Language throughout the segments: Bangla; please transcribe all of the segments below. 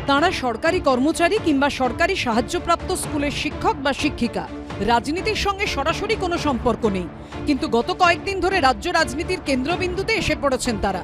তাঁরা সরকারি কর্মচারী কিংবা সরকারি সাহায্যপ্রাপ্ত স্কুলের শিক্ষক বা শিক্ষিকা। রাজনীতির সঙ্গে সরাসরি কোনো সম্পর্ক নেই, কিন্তু গত কয়েকদিন ধরে রাজ্য রাজনীতির কেন্দ্রবিন্দুতে এসে পড়েছেন তারা।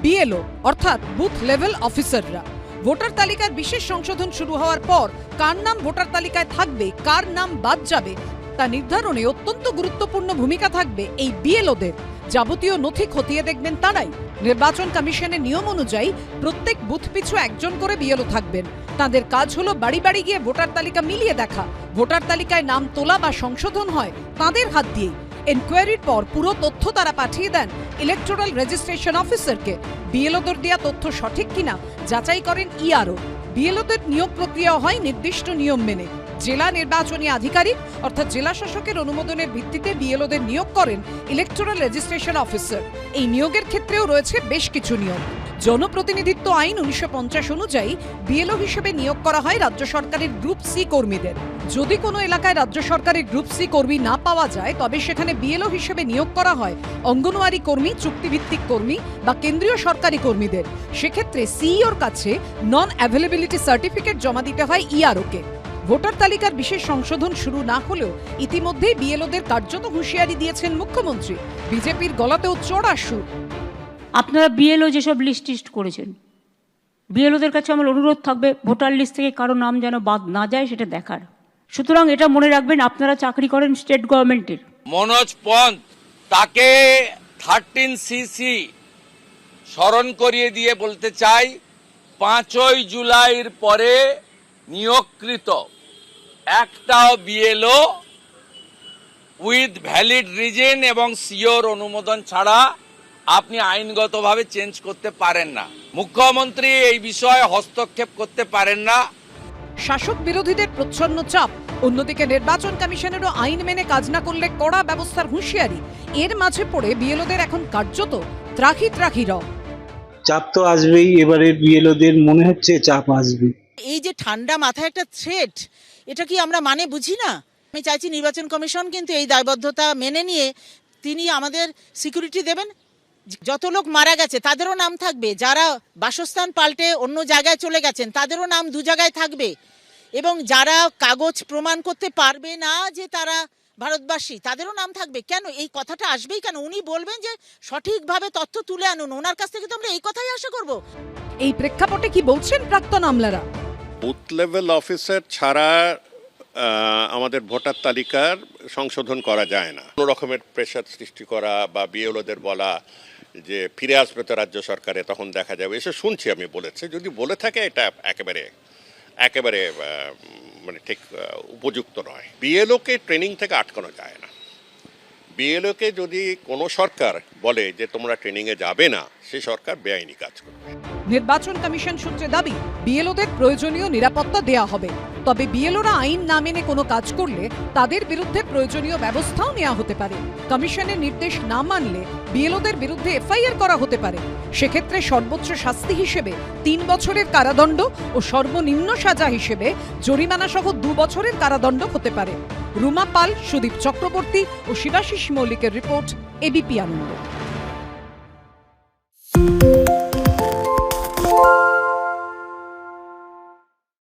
বিএলও অর্থাৎ বুথ লেভেল অফিসাররা। ভোটার তালিকার বিশেষ সংশোধন শুরু হওয়ার পর কার নাম ভোটার তালিকায় থাকবে, কার নাম বাদ যাবে তা নির্ধারণে অত্যন্ত গুরুত্বপূর্ণ ভূমিকা থাকবে এই বিএলওদের। যাবতীয় নথি খতিয়ে দেখবেন তারাই। নির্বাচন কমিশনের নিয়ম অনুযায়ী প্রত্যেক বুথ পিছু একজন করে বিএলও থাকবেন। তাদের কাজ হলো বাড়ি বাড়ি গিয়ে ভোটার তালিকা মিলিয়ে দেখা। ভোটার তালিকায় নাম তোলা বা সংশোধন হয় তাদের হাত দিয়েই। এনকোয়ারির পর পুরো তথ্য তারা পাঠিয়ে দেন ইলেকটোরাল রেজিস্ট্রেশন অফিসারকে। বিএলওদের দেওয়া তথ্য সঠিক কিনা যাচাই করেন ইআরও। বিএলওদের নিয়োগ প্রক্রিয়া হয় নির্দিষ্ট নিয়ম মেনে। জেলা নির্বাচনী আধিকারিক অর্থাৎ জেলা শাসকের অনুমোদনের ভিত্তিতে বিএলওদের নিয়োগ করেন ইলেকটোরাল রেজিস্ট্রেশন অফিসার। এই নিয়োগের ক্ষেত্রেও রয়েছে বেশ কিছু নিয়ম। জনপ্রতিনিধিত্ব আইন 1950 অনুযায়ী বিএলও হিসেবে নিয়োগ করা হয় রাজ্য সরকারের গ্রুপ সি কর্মীদের। যদি কোনো এলাকায় রাজ্য সরকারের গ্রুপ সি কর্মী না পাওয়া যায় তবে সেখানে বিএলও হিসেবে নিয়োগ করা হয় অঙ্গনওয়াড়ি কর্মী, চুক্তিভিত্তিক কর্মী বা কেন্দ্রীয় সরকারি কর্মীদের। সেক্ষেত্রে সিইওর কাছে নন অ্যাভেলেবিলিটি সার্টিফিকেট জমা দিতে হয় ইআরওকে। ভোটার তালিকার বিশেষ সংশোধন শুরু না হলেও ইতিমধ্যেই বিএলওদের কার্যত হুঁশিয়ারি দিয়েছেন মুখ্যমন্ত্রী। বিজেপির গলাতেও চড়া সুর। আপনারা বিএলও যেসব লিস্ট করেছেন, বিএলওদের কাছে আমার অনুরোধ থাকবে ভোটার লিস্ট থেকে কারো নাম যেন বাদ না যায় সেটা দেখার। সুতরাং এটা মনে রাখবেন, আপনারা চাকরি করেন স্টেট গভর্নমেন্টের। মনোজ পন্থ তাকে 13CC স্মরণ করিয়ে দিয়ে বলতে চাই, 5ই জুলাইয়ের পরে নিয়োগকৃত একটাও বিএলও উইথ ভ্যালিড রিজন এবং সিওর অনুমোদন ছাড়া আপনি আইনগতভাবে চেঞ্জ করতে পারেন না। মুখ্যমন্ত্রী এই বিষয়ে হস্তক্ষেপ করতে পারেন না। শাসক বিরোধীদের প্রচ্ছন্ন চাপ, অন্যদিকে নির্বাচন কমিশনেরও আইন মেনে কাজ না করলে কড়া ব্যবস্থার হুঁশিয়ারি। এর মাঝে পড়ে বিএলওদের এখন কার্যত ত্রাহি রব। চাপ তো আসবেই, এবারে বিএলওদের মনে হচ্ছে চাপ আসবে। এই যে ঠান্ডা মাথায় একটা থ্রেট, এটা কি আমরা মানে বুঝি না? আমি চাইছি নির্বাচন কমিশন কিন্তু এই দায়বদ্ধতা মেনে নিয়ে তিনি আমাদের সিকিউরিটি দেবেন। যত লোক মারা গেছে তাদেরও নাম থাকবে, যারা বাসস্থান পাল্টে অন্য জায়গায় চলে গেছেন তাদেরও নাম দু জায়গায় থাকবে, এবং যারা কাগজ প্রমাণ করতে পারবে না যে তারা ভারতবাসী তাদেরও নাম থাকবে। কেন এই কথাটা আসবেই কেন? উনি বলবেন যে সঠিকভাবে তথ্য তুলে আনুন, ওনার কাছ থেকে তো আমরা এই কথাই আশা করব। এই প্রেক্ষাপটে কি বলছেন প্রাক্তন আমলারা? বুথ লেভেল অফিসার ছাড়া আমাদের ভোটার তালিকার সংশোধন করা যায় না। কোনো রকমের প্রেশার সৃষ্টি করা বা বিএলওদের বলা যে ফিরে আসবে তো রাজ্য সরকারে, তখন দেখা যাবে, এসে শুনছি আমি বলেছে, যদি বলে থাকে এটা একেবারে মানে ঠিক উপযুক্ত নয়। বিএলওকে ট্রেনিং থেকে আটকানো যায় না। বিএলওকে যদি কোনো সরকার বলে যে তোমরা ট্রেনিংয়ে যাবে না, সে সরকার বেআইনি কাজ করবে। নির্বাচন কমিশন সূত্রে দাবি বিএলওদের প্রয়োজনীয় নিরাপত্তা দেয়া হবে। তবে বিএলওরা আইন না মেনে কোনো কাজ করলে তাদের বিরুদ্ধে প্রয়োজনীয় ব্যবস্থাও নেওয়া হতে পারে। কমিশনের নির্দেশ না মানলে বিএলওদের বিরুদ্ধে এফআইআর করা হতে পারে। সেক্ষেত্রে সর্বোচ্চ শাস্তি হিসেবে 3 বছরের কারাদণ্ড ও সর্বনিম্ন সাজা হিসেবে জরিমানা সহ 2 বছরের কারাদণ্ড হতে পারে। রুমা পাল, সুদীপ চক্রবর্তী ও শিবাশিস মৌলিকের রিপোর্ট, এবিপি আনন্দ।